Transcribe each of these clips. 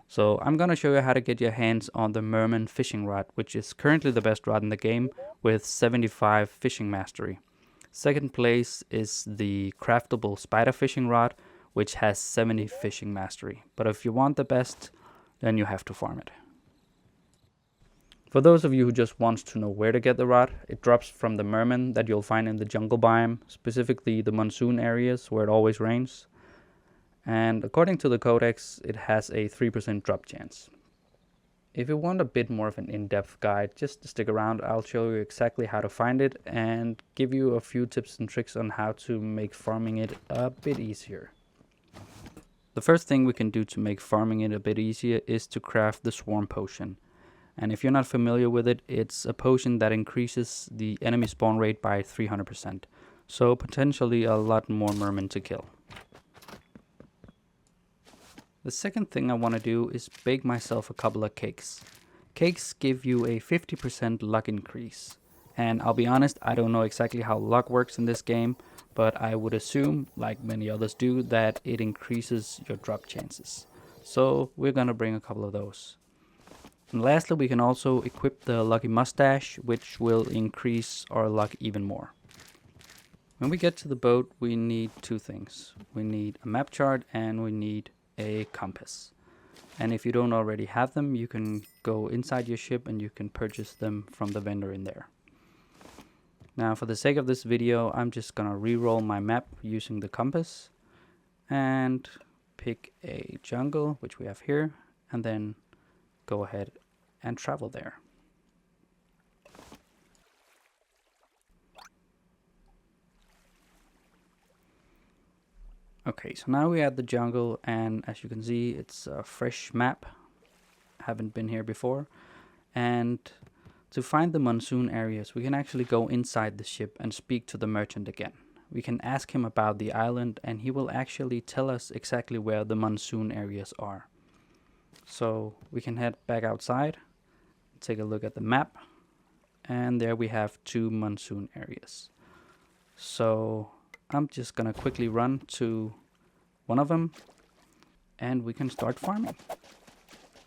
So I'm gonna show you how to get your hands on the Merman fishing rod, which is currently the best rod in the game with 75 fishing mastery. Second place is the craftable spider fishing rod, which has 70 fishing mastery. But if you want the best, then you have to farm it. For those of you who just want to know where to get the rod, it drops from the merman that you'll find in the jungle biome, specifically the monsoon areas where it always rains. And according to the codex, it has a 3% drop chance. If you want a bit more of an in-depth guide, just stick around. I'll show you exactly how to find it and give you a few tips and tricks on how to make farming it a bit easier. The first thing we can do to make farming it a bit easier is to craft the swarm potion. And if you're not familiar with it, it's a potion that increases the enemy spawn rate by 300%. So potentially a lot more mermen to kill. The second thing I want to do is bake myself a couple of cakes. Cakes give you a 50% luck increase. And I'll be honest, I don't know exactly how luck works in this game, but I would assume, like many others do, that it increases your drop chances. So we're gonna bring a couple of those. And lastly, we can also equip the lucky mustache, which will increase our luck even more. When we get to the boat, we need two things. We need a map chart and we need a compass. And if you don't already have them, you can go inside your ship and you can purchase them from the vendor in there. Now, for the sake of this video, I'm just gonna re-roll my map using the compass and pick a jungle, which we have here, and then go ahead and travel there. Okay, so now we're at the jungle, and as you can see, it's a fresh map. Haven't been here before. And to find the monsoon areas, we can actually go inside the ship and speak to the merchant again. We can ask him about the island, and he will actually tell us exactly where the monsoon areas are. So we can head back outside, take a look at the map, and there we have two monsoon areas. So I'm just gonna quickly run to one of them and we can start farming.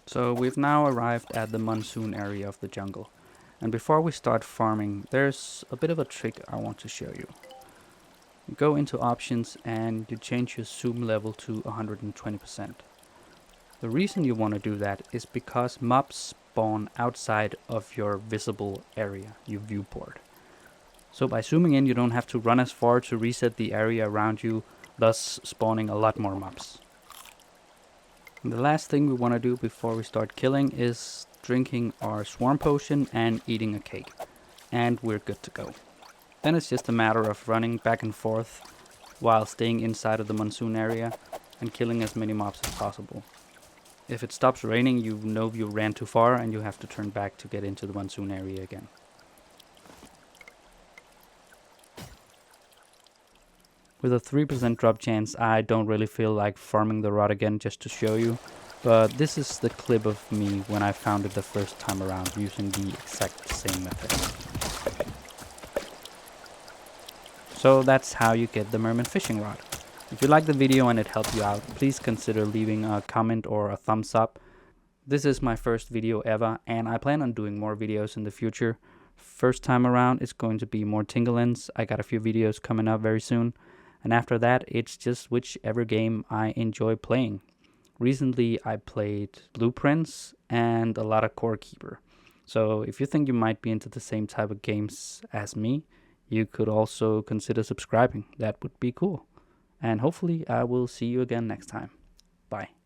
So we've now arrived at the monsoon area of the jungle. And before we start farming, there's a bit of a trick I want to show you. You go into options and you change your zoom level to 120%. The reason you want to do that is because mobs spawn outside of your visible area, your viewport. So by zooming in, you don't have to run as far to reset the area around you, thus spawning a lot more mobs. And the last thing we want to do before we start killing is drinking our swarm potion and eating a cake. And we're good to go. Then it's just a matter of running back and forth while staying inside of the monsoon area and killing as many mobs as possible. If it stops raining, you know you ran too far and you have to turn back to get into the monsoon area again. With a 3% drop chance, I don't really feel like farming the rod again just to show you, but this is the clip of me when I found it the first time around using the exact same method. So that's how you get the merman fishing rod. If you liked the video and it helped you out, please consider leaving a comment or a thumbs up. This is my first video ever, and I plan on doing more videos in the future. First time around, it's going to be more Tinkerlands. I got a few videos coming up very soon. And after that, it's just whichever game I enjoy playing. Recently, I played Blueprints and a lot of Core Keeper. So if you think you might be into the same type of games as me, you could also consider subscribing. That would be cool. And hopefully I will see you again next time. Bye.